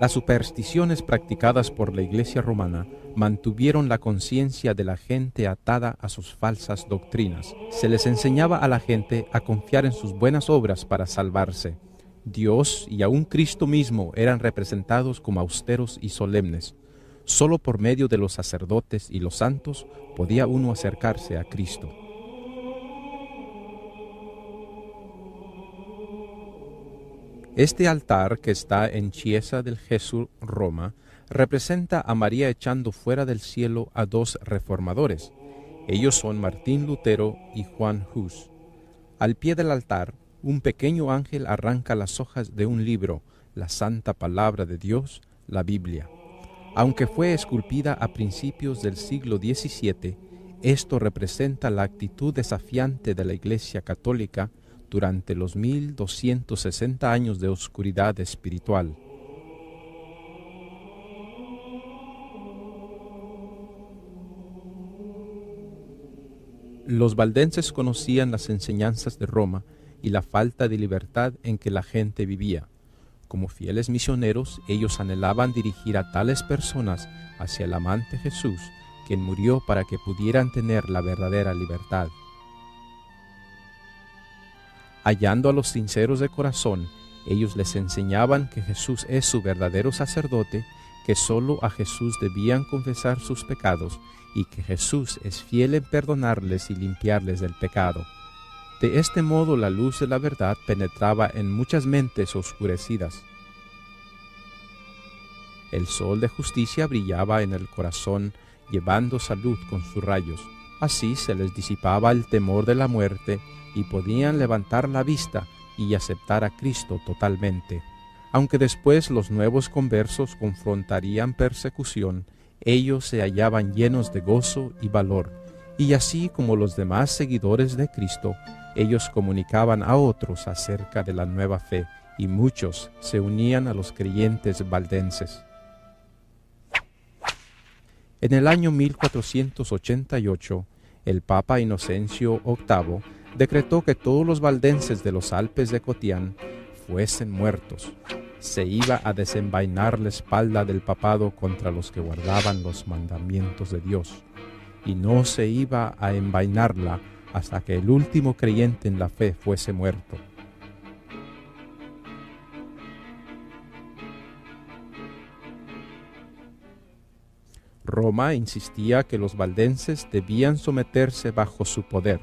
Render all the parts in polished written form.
Las supersticiones practicadas por la Iglesia romana mantuvieron la conciencia de la gente atada a sus falsas doctrinas. Se les enseñaba a la gente a confiar en sus buenas obras para salvarse. Dios y aún Cristo mismo eran representados como austeros y solemnes. Solo por medio de los sacerdotes y los santos podía uno acercarse a Cristo. Este altar, que está en Chiesa del Gesù, Roma, representa a María echando fuera del cielo a dos reformadores. Ellos son Martín Lutero y Juan Hus. Al pie del altar, un pequeño ángel arranca las hojas de un libro, la Santa Palabra de Dios, la Biblia. Aunque fue esculpida a principios del siglo XVII, esto representa la actitud desafiante de la Iglesia Católica durante los 1260 años de oscuridad espiritual. Los valdenses conocían las enseñanzas de Roma y la falta de libertad en que la gente vivía. Como fieles misioneros, ellos anhelaban dirigir a tales personas hacia el amante Jesús, quien murió para que pudieran tener la verdadera libertad. Hallando a los sinceros de corazón, ellos les enseñaban que Jesús es su verdadero sacerdote, que solo a Jesús debían confesar sus pecados y que Jesús es fiel en perdonarles y limpiarles del pecado. De este modo la luz de la verdad penetraba en muchas mentes oscurecidas. El sol de justicia brillaba en el corazón, llevando salud con sus rayos. Así se les disipaba el temor de la muerte y podían levantar la vista y aceptar a Cristo totalmente. Aunque después los nuevos conversos confrontarían persecución, ellos se hallaban llenos de gozo y valor, y así como los demás seguidores de Cristo, ellos comunicaban a otros acerca de la nueva fe, y muchos se unían a los creyentes valdenses. En el año 1488, el Papa Inocencio VIII decretó que todos los valdenses de los Alpes de Cotián fuesen muertos. Se iba a desenvainar la espalda del papado contra los que guardaban los mandamientos de Dios, y no se iba a envainarla hasta que el último creyente en la fe fuese muerto. Roma insistía que los valdenses debían someterse bajo su poder.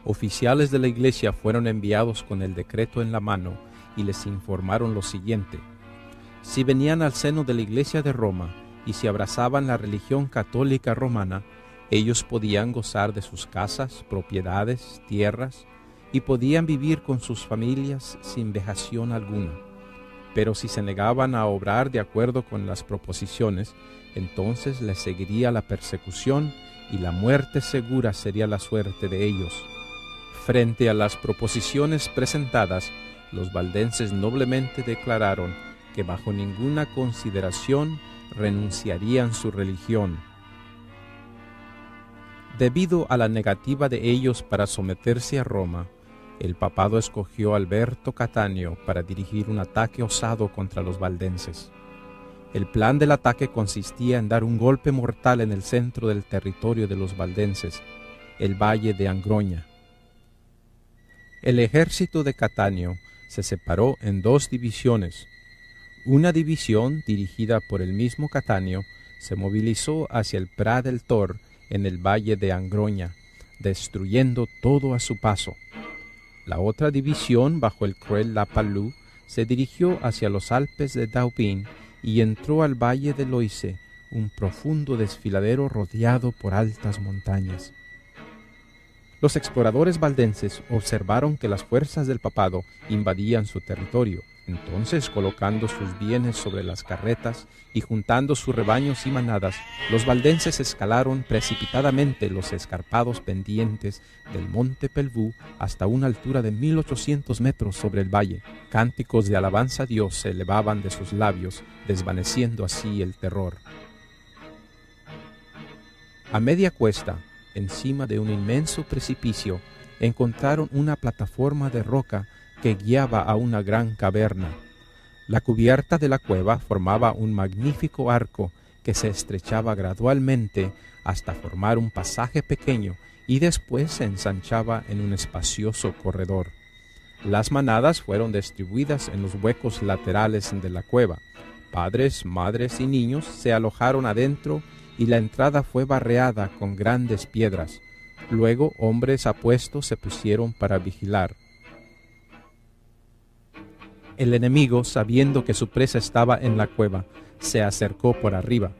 Oficiales de la iglesia fueron enviados con el decreto en la mano y les informaron lo siguiente: si venían al seno de la iglesia de Roma y si abrazaban la religión católica romana, ellos podían gozar de sus casas, propiedades, tierras, y podían vivir con sus familias sin vejación alguna. Pero si se negaban a obrar de acuerdo con las proposiciones, entonces les seguiría la persecución y la muerte segura sería la suerte de ellos. Frente a las proposiciones presentadas, los valdenses noblemente declararon que bajo ninguna consideración renunciarían su religión. Debido a la negativa de ellos para someterse a Roma, el papado escogió a Alberto Cattaneo para dirigir un ataque osado contra los valdenses. El plan del ataque consistía en dar un golpe mortal en el centro del territorio de los valdenses, el valle de Angroña. El ejército de Cattaneo se separó en dos divisiones. Una división, dirigida por el mismo Cattaneo, se movilizó hacia el Prat del Tor en el valle de Angroña, destruyendo todo a su paso. La otra división, bajo el cruel Lapalú, se dirigió hacia los Alpes de Dauphin y entró al valle de Loise, un profundo desfiladero rodeado por altas montañas. Los exploradores valdenses observaron que las fuerzas del papado invadían su territorio. Entonces, colocando sus bienes sobre las carretas y juntando sus rebaños y manadas, los valdenses escalaron precipitadamente los escarpados pendientes del monte Pelvoux hasta una altura de 1800 metros sobre el valle. Cánticos de alabanza a Dios se elevaban de sus labios, desvaneciendo así el terror. A media cuesta, encima de un inmenso precipicio, encontraron una plataforma de roca que guiaba a una gran caverna. La cubierta de la cueva formaba un magnífico arco que se estrechaba gradualmente hasta formar un pasaje pequeño y después se ensanchaba en un espacioso corredor. Las manadas fueron distribuidas en los huecos laterales de la cueva. Padres, madres y niños se alojaron adentro y la entrada fue barreada con grandes piedras. Luego hombres apuestos se pusieron para vigilar. El enemigo, sabiendo que su presa estaba en la cueva, se acercó por arriba.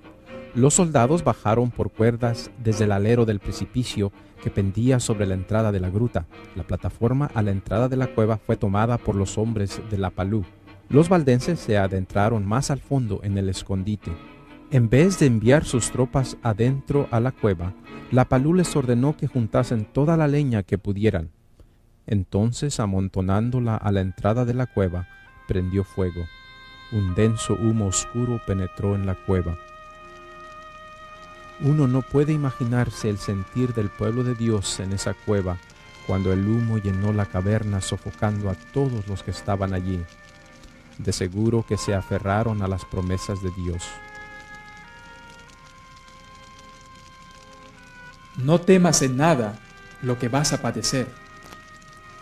Los soldados bajaron por cuerdas desde el alero del precipicio que pendía sobre la entrada de la gruta. La plataforma a la entrada de la cueva fue tomada por los hombres de la Palú. Los valdenses se adentraron más al fondo en el escondite. En vez de enviar sus tropas adentro a la cueva, la Palú les ordenó que juntasen toda la leña que pudieran. Entonces, amontonándola a la entrada de la cueva, prendió fuego. Un denso humo oscuro penetró en la cueva. Uno no puede imaginarse el sentir del pueblo de Dios en esa cueva, cuando el humo llenó la caverna sofocando a todos los que estaban allí. De seguro que se aferraron a las promesas de Dios. No temas en nada lo que vas a padecer.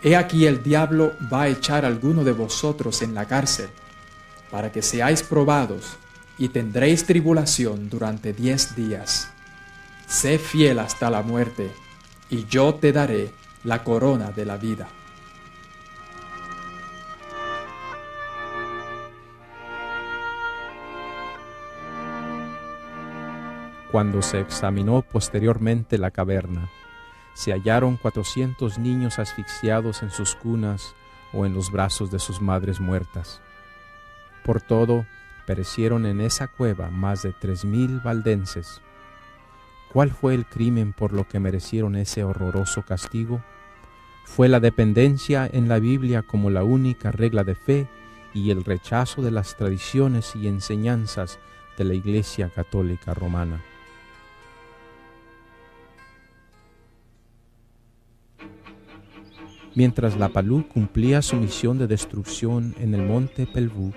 He aquí el diablo va a echar a alguno de vosotros en la cárcel, para que seáis probados, y tendréis tribulación durante 10 días. Sé fiel hasta la muerte, y yo te daré la corona de la vida. Cuando se examinó posteriormente la caverna, se hallaron 400 niños asfixiados en sus cunas o en los brazos de sus madres muertas. Por todo, perecieron en esa cueva más de 3,000 valdenses. ¿Cuál fue el crimen por lo que merecieron ese horroroso castigo? Fue la dependencia en la Biblia como la única regla de fe y el rechazo de las tradiciones y enseñanzas de la Iglesia Católica Romana. Mientras la Palú cumplía su misión de destrucción en el monte Pelvú,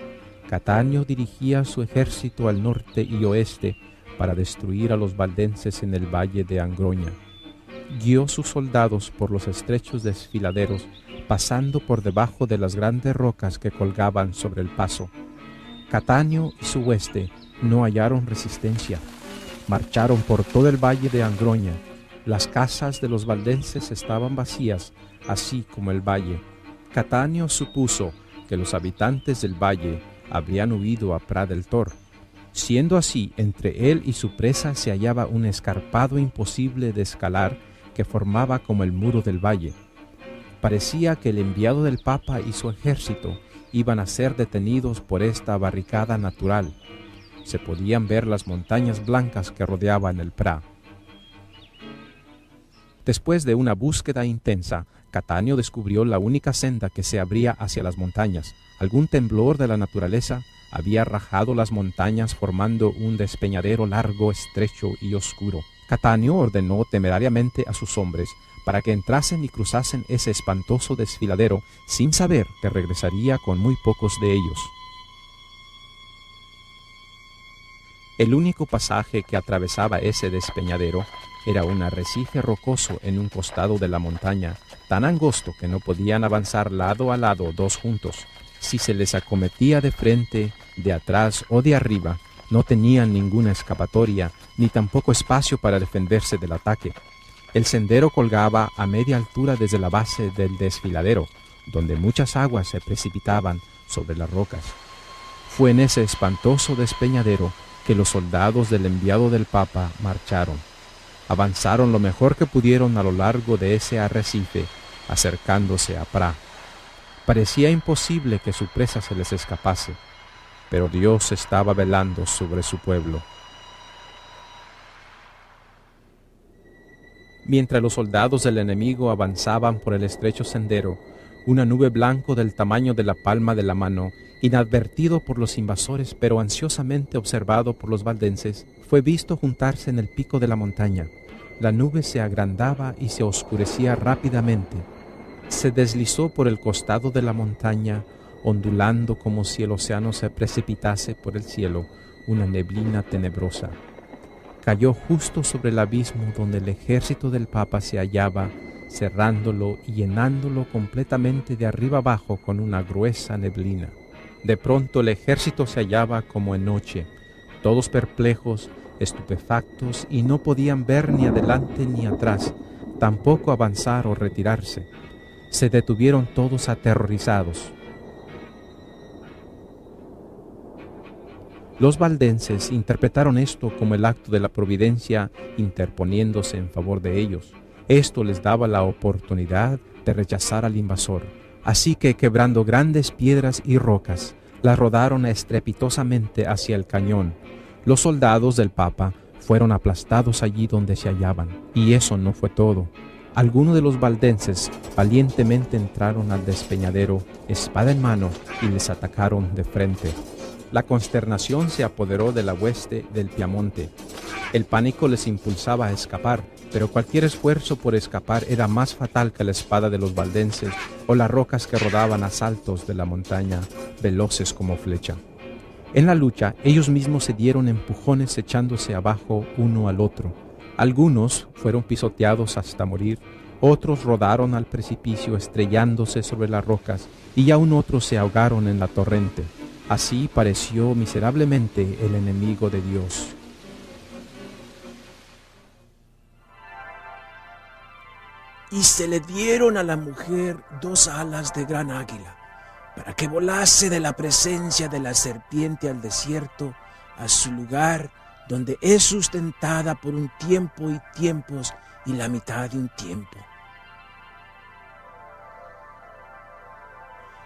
Catáneo dirigía su ejército al norte y oeste para destruir a los valdenses en el valle de Angroña. Guió sus soldados por los estrechos desfiladeros, pasando por debajo de las grandes rocas que colgaban sobre el paso. Catáneo y su hueste no hallaron resistencia. Marcharon por todo el valle de Angroña. Las casas de los valdenses estaban vacías, así como el valle. Catáneo supuso que los habitantes del valle habrían huido a Pra del Tor. Siendo así, entre él y su presa se hallaba un escarpado imposible de escalar que formaba como el muro del valle. Parecía que el enviado del Papa y su ejército iban a ser detenidos por esta barricada natural. Se podían ver las montañas blancas que rodeaban el Pra. Después de una búsqueda intensa, Catáneo descubrió la única senda que se abría hacia las montañas. Algún temblor de la naturaleza había rajado las montañas formando un despeñadero largo, estrecho y oscuro. Catáneo ordenó temerariamente a sus hombres para que entrasen y cruzasen ese espantoso desfiladero sin saber que regresaría con muy pocos de ellos. El único pasaje que atravesaba ese despeñadero era un arrecife rocoso en un costado de la montaña, tan angosto que no podían avanzar lado a lado dos juntos. Si se les acometía de frente, de atrás o de arriba, no tenían ninguna escapatoria, ni tampoco espacio para defenderse del ataque. El sendero colgaba a media altura desde la base del desfiladero, donde muchas aguas se precipitaban sobre las rocas. Fue en ese espantoso despeñadero que los soldados del enviado del Papa marcharon. Avanzaron lo mejor que pudieron a lo largo de ese arrecife, acercándose a Pra. Parecía imposible que su presa se les escapase, pero Dios estaba velando sobre su pueblo. Mientras los soldados del enemigo avanzaban por el estrecho sendero, una nube blanco del tamaño de la palma de la mano, inadvertido por los invasores pero ansiosamente observado por los valdenses, fue visto juntarse en el pico de la montaña. La nube se agrandaba y se oscurecía rápidamente. Se deslizó por el costado de la montaña, ondulando como si el océano se precipitase por el cielo, una neblina tenebrosa. Cayó justo sobre el abismo donde el ejército del Papa se hallaba, cerrándolo y llenándolo completamente de arriba abajo con una gruesa neblina. De pronto el ejército se hallaba como en noche, todos perplejos, estupefactos, y no podían ver ni adelante ni atrás, tampoco avanzar o retirarse. Se detuvieron todos aterrorizados. Los valdenses interpretaron esto como el acto de la providencia interponiéndose en favor de ellos. Esto les daba la oportunidad de rechazar al invasor. Así que, quebrando grandes piedras y rocas, las rodaron estrepitosamente hacia el cañón. Los soldados del Papa fueron aplastados allí donde se hallaban. Y eso no fue todo. Algunos de los valdenses valientemente entraron al despeñadero, espada en mano, y les atacaron de frente. La consternación se apoderó de la hueste del Piamonte. El pánico les impulsaba a escapar, pero cualquier esfuerzo por escapar era más fatal que la espada de los valdenses o las rocas que rodaban a saltos de la montaña, veloces como flecha. En la lucha, ellos mismos se dieron empujones echándose abajo uno al otro. Algunos fueron pisoteados hasta morir, otros rodaron al precipicio estrellándose sobre las rocas, y aún otros se ahogaron en la torrente. Así pareció miserablemente el enemigo de Dios. Y se le dieron a la mujer 2 alas de gran águila, para que volase de la presencia de la serpiente al desierto, a su lugar, donde es sustentada por un tiempo y tiempos y la mitad de un tiempo.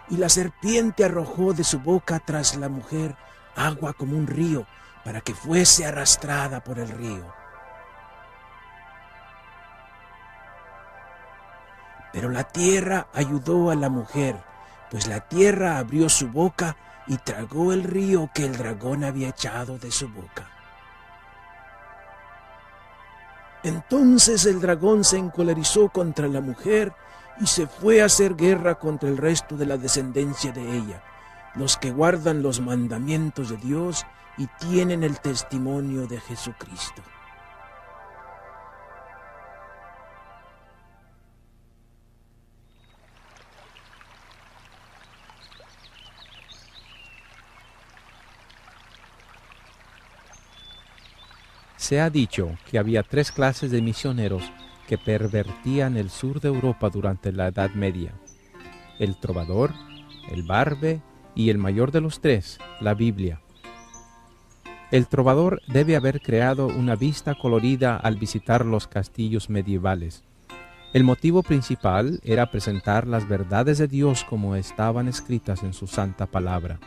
Y la serpiente arrojó de su boca tras la mujer agua como un río, para que fuese arrastrada por el río. Pero la tierra ayudó a la mujer, pues la tierra abrió su boca y tragó el río que el dragón había echado de su boca. Entonces el dragón se encolerizó contra la mujer y se fue a hacer guerra contra el resto de la descendencia de ella, los que guardan los mandamientos de Dios y tienen el testimonio de Jesucristo. Se ha dicho que había 3 clases de misioneros que pervertían el sur de Europa durante la Edad Media: el trovador, el barbe y el mayor de los 3, la Biblia. El trovador debe haber creado una vista colorida al visitar los castillos medievales. El motivo principal era presentar las verdades de Dios como estaban escritas en su santa palabra.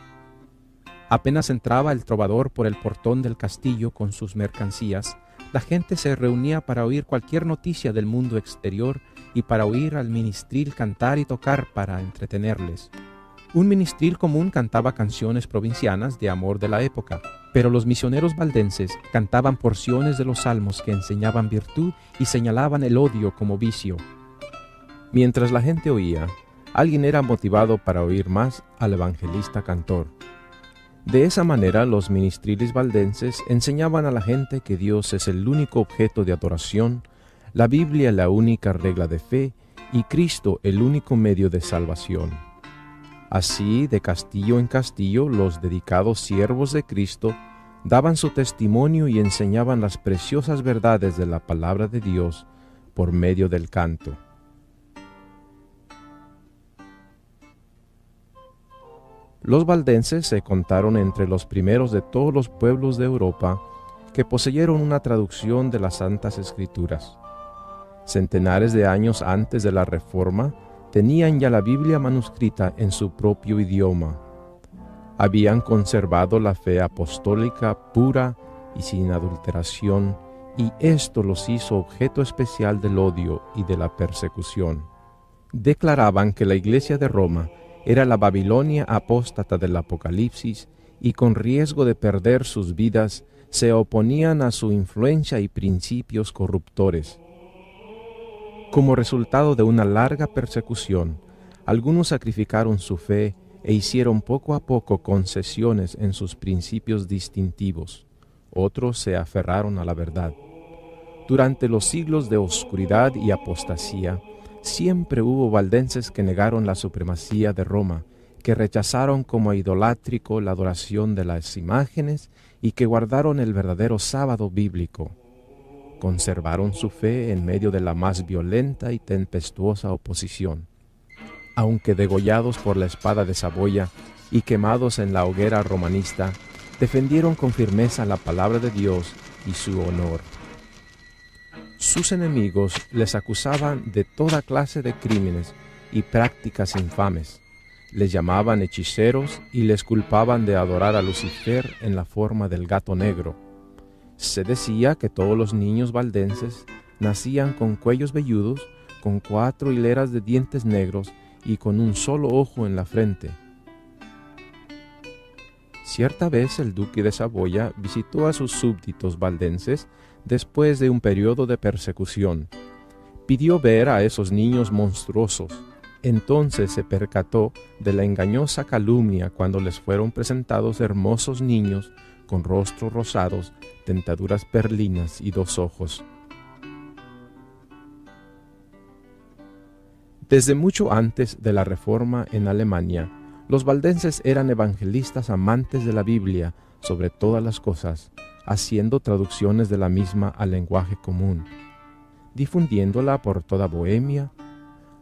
Apenas entraba el trovador por el portón del castillo con sus mercancías, la gente se reunía para oír cualquier noticia del mundo exterior y para oír al ministril cantar y tocar para entretenerles. Un ministril común cantaba canciones provincianas de amor de la época, pero los misioneros valdenses cantaban porciones de los salmos que enseñaban virtud y señalaban el odio como vicio. Mientras la gente oía, alguien era motivado para oír más al evangelista cantor. De esa manera, los ministriles valdenses enseñaban a la gente que Dios es el único objeto de adoración, la Biblia la única regla de fe y Cristo el único medio de salvación. Así, de castillo en castillo, los dedicados siervos de Cristo daban su testimonio y enseñaban las preciosas verdades de la palabra de Dios por medio del canto. Los valdenses se contaron entre los primeros de todos los pueblos de Europa que poseyeron una traducción de las Santas Escrituras. Centenares de años antes de la Reforma, tenían ya la Biblia manuscrita en su propio idioma. Habían conservado la fe apostólica pura y sin adulteración, y esto los hizo objeto especial del odio y de la persecución. Declaraban que la Iglesia de Roma era la Babilonia apóstata del Apocalipsis, y con riesgo de perder sus vidas, se oponían a su influencia y principios corruptores. Como resultado de una larga persecución, algunos sacrificaron su fe, e hicieron poco a poco concesiones en sus principios distintivos. Otros se aferraron a la verdad. Durante los siglos de oscuridad y apostasía, siempre hubo valdenses que negaron la supremacía de Roma, que rechazaron como idolátrico la adoración de las imágenes y que guardaron el verdadero sábado bíblico. Conservaron su fe en medio de la más violenta y tempestuosa oposición. Aunque degollados por la espada de Saboya y quemados en la hoguera romanista, defendieron con firmeza la palabra de Dios y su honor. Sus enemigos les acusaban de toda clase de crímenes y prácticas infames. Les llamaban hechiceros y les culpaban de adorar a Lucifer en la forma del gato negro. Se decía que todos los niños valdenses nacían con cuellos velludos, con 4 hileras de dientes negros y con un solo ojo en la frente. Cierta vez el duque de Saboya visitó a sus súbditos valdenses después de un periodo de persecución. Pidió ver a esos niños monstruosos. Entonces se percató de la engañosa calumnia cuando les fueron presentados hermosos niños con rostros rosados, dentaduras perlinas y 2 ojos. Desde mucho antes de la Reforma en Alemania, los valdenses eran evangelistas amantes de la Biblia sobre todas las cosas, haciendo traducciones de la misma al lenguaje común, difundiéndola por toda Bohemia,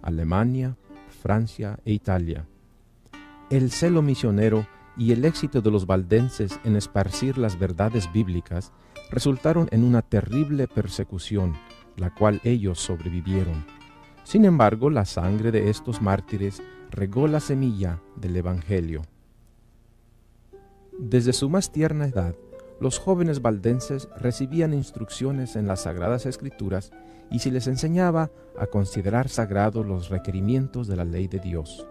Alemania, Francia e Italia. El celo misionero y el éxito de los valdenses en esparcir las verdades bíblicas resultaron en una terrible persecución, la cual ellos sobrevivieron. Sin embargo, la sangre de estos mártires regó la semilla del Evangelio. Desde su más tierna edad, los jóvenes valdenses recibían instrucciones en las Sagradas Escrituras y se les enseñaba a considerar sagrados los requerimientos de la ley de Dios.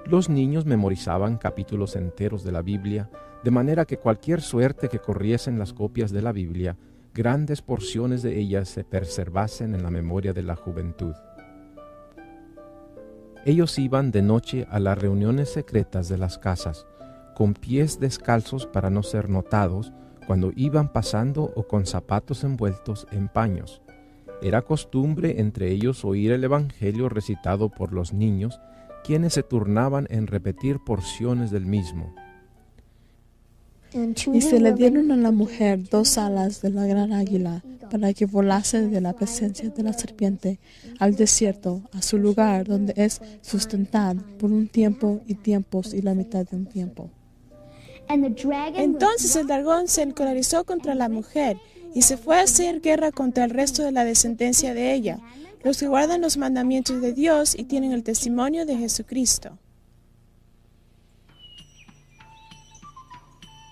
Los niños memorizaban capítulos enteros de la Biblia, de manera que cualquier suerte que corriesen las copias de la Biblia, grandes porciones de ellas se preservasen en la memoria de la juventud. Ellos iban de noche a las reuniones secretas de las casas, con pies descalzos para no ser notados cuando iban pasando o con zapatos envueltos en paños. Era costumbre entre ellos oír el Evangelio recitado por los niños, quienes se turnaban en repetir porciones del mismo. Y se le dieron a la mujer 2 alas de la gran águila, para que volase de la presencia de la serpiente al desierto, a su lugar donde es sustentada por un tiempo y tiempos y la mitad de un tiempo. Entonces el dragón se encolerizó contra la mujer y se fue a hacer guerra contra el resto de la descendencia de ella, los que guardan los mandamientos de Dios y tienen el testimonio de Jesucristo.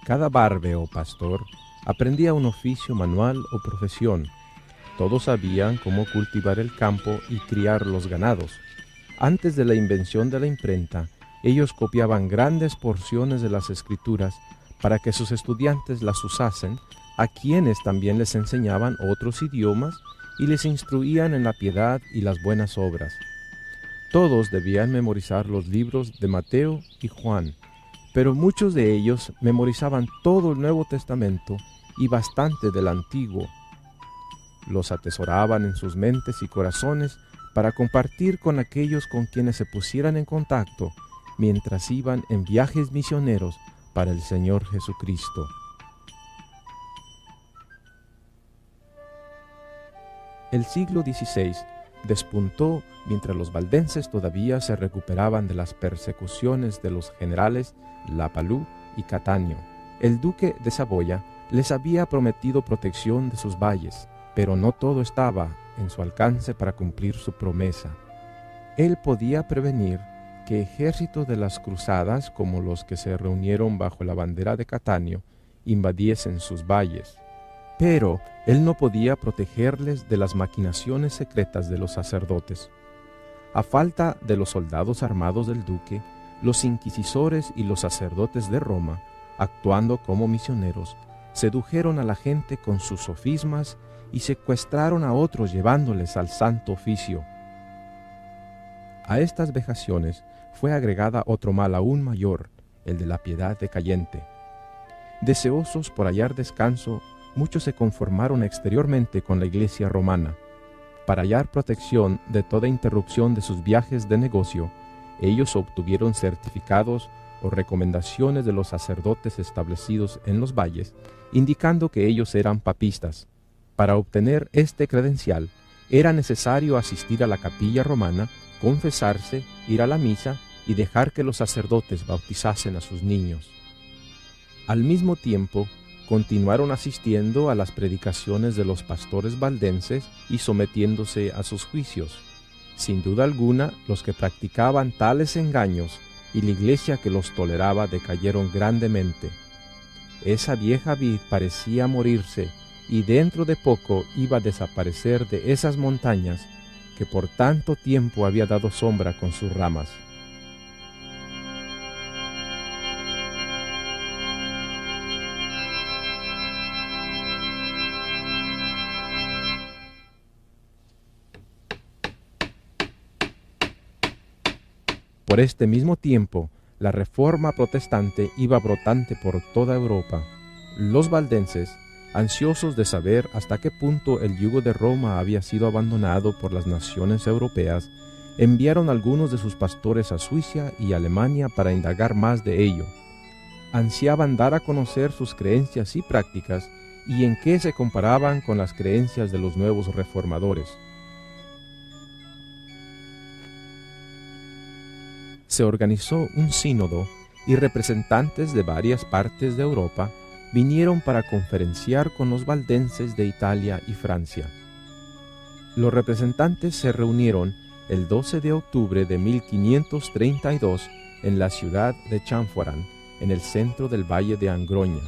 Cada barbe o pastor aprendía un oficio manual o profesión. Todos sabían cómo cultivar el campo y criar los ganados. Antes de la invención de la imprenta, ellos copiaban grandes porciones de las Escrituras para que sus estudiantes las usasen, a quienes también les enseñaban otros idiomas y les instruían en la piedad y las buenas obras. Todos debían memorizar los libros de Mateo y Juan, pero muchos de ellos memorizaban todo el Nuevo Testamento y bastante del Antiguo. Los atesoraban en sus mentes y corazones para compartir con aquellos con quienes se pusieran en contacto mientras iban en viajes misioneros para el Señor Jesucristo. El siglo XVI despuntó mientras los valdenses todavía se recuperaban de las persecuciones de los generales Lapalú y Cattaneo. El duque de Saboya les había prometido protección de sus valles, pero no todo estaba en su alcance para cumplir su promesa. Él podía prevenir que ejércitos de las cruzadas, como los que se reunieron bajo la bandera de Cattaneo, invadiesen sus valles. Pero él no podía protegerles de las maquinaciones secretas de los sacerdotes. A falta de los soldados armados del duque, los inquisidores y los sacerdotes de Roma, actuando como misioneros, sedujeron a la gente con sus sofismas y secuestraron a otros llevándoles al santo oficio. A estas vejaciones fue agregada otro mal aún mayor, el de la piedad decayente. Deseosos por hallar descanso, muchos se conformaron exteriormente con la Iglesia romana. Para hallar protección de toda interrupción de sus viajes de negocio, ellos obtuvieron certificados o recomendaciones de los sacerdotes establecidos en los valles, indicando que ellos eran papistas. Para obtener este credencial, era necesario asistir a la capilla romana, confesarse, ir a la misa y dejar que los sacerdotes bautizasen a sus niños. Al mismo tiempo, continuaron asistiendo a las predicaciones de los pastores valdenses y sometiéndose a sus juicios. Sin duda alguna, los que practicaban tales engaños y la iglesia que los toleraba decayeron grandemente. Esa vieja vid parecía morirse y dentro de poco iba a desaparecer de esas montañas que por tanto tiempo había dado sombra con sus ramas. Por este mismo tiempo, la reforma protestante iba brotante por toda Europa. Los valdenses, ansiosos de saber hasta qué punto el yugo de Roma había sido abandonado por las naciones europeas, enviaron algunos de sus pastores a Suiza y Alemania para indagar más de ello. Ansiaban dar a conocer sus creencias y prácticas y en qué se comparaban con las creencias de los nuevos reformadores. Se organizó un sínodo y representantes de varias partes de Europa vinieron para conferenciar con los valdenses de Italia y Francia. Los representantes se reunieron el 12 de octubre de 1532 en la ciudad de Chanfouran, en el centro del valle de Angroña.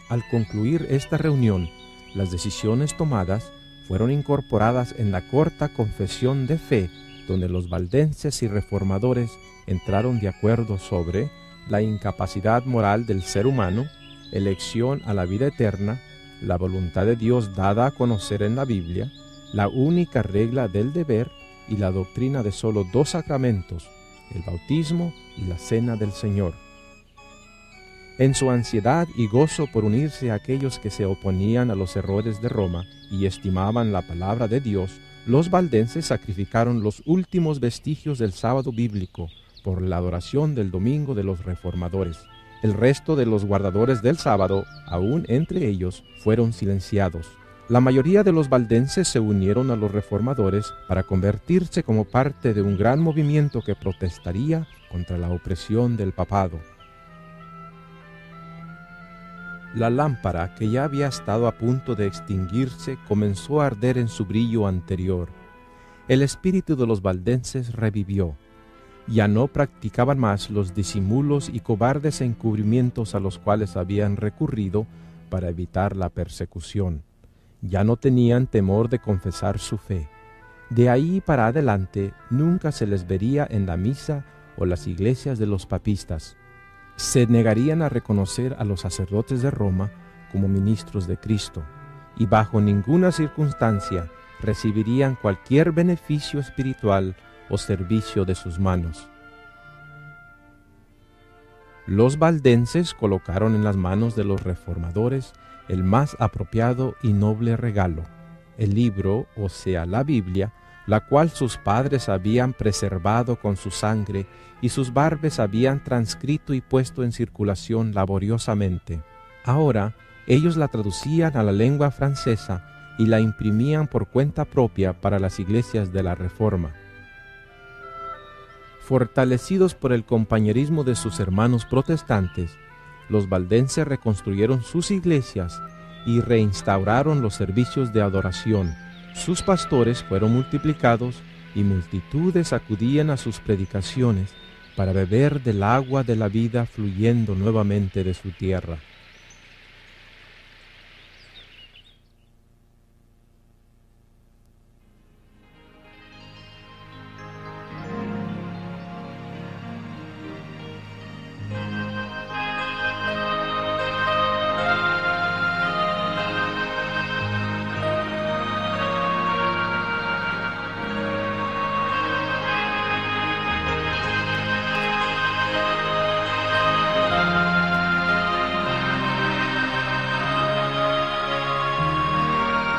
Al concluir esta reunión, las decisiones tomadas fueron incorporadas en la corta confesión de fe, donde los valdenses y reformadores entraron de acuerdo sobre la incapacidad moral del ser humano, elección a la vida eterna, la voluntad de Dios dada a conocer en la Biblia, la única regla del deber y la doctrina de solo dos sacramentos, el bautismo y la cena del Señor. En su ansiedad y gozo por unirse a aquellos que se oponían a los errores de Roma y estimaban la palabra de Dios, los valdenses sacrificaron los últimos vestigios del sábado bíblico por la adoración del domingo de los reformadores. El resto de los guardadores del sábado, aún entre ellos, fueron silenciados. La mayoría de los valdenses se unieron a los reformadores para convertirse como parte de un gran movimiento que protestaría contra la opresión del papado. La lámpara, que ya había estado a punto de extinguirse, comenzó a arder en su brillo anterior. El espíritu de los valdenses revivió. Ya no practicaban más los disimulos y cobardes encubrimientos a los cuales habían recurrido para evitar la persecución. Ya no tenían temor de confesar su fe. De ahí para adelante nunca se les vería en la misa o las iglesias de los papistas. Se negarían a reconocer a los sacerdotes de Roma como ministros de Cristo, y bajo ninguna circunstancia recibirían cualquier beneficio espiritual o servicio de sus manos. Los valdenses colocaron en las manos de los reformadores el más apropiado y noble regalo, el libro, o sea, la Biblia, la cual sus padres habían preservado con su sangre y sus barbes habían transcrito y puesto en circulación laboriosamente. Ahora ellos la traducían a la lengua francesa y la imprimían por cuenta propia para las iglesias de la Reforma. Fortalecidos por el compañerismo de sus hermanos protestantes, los valdenses reconstruyeron sus iglesias y reinstauraron los servicios de adoración. Sus pastores fueron multiplicados y multitudes acudían a sus predicaciones para beber del agua de la vida fluyendo nuevamente de su tierra.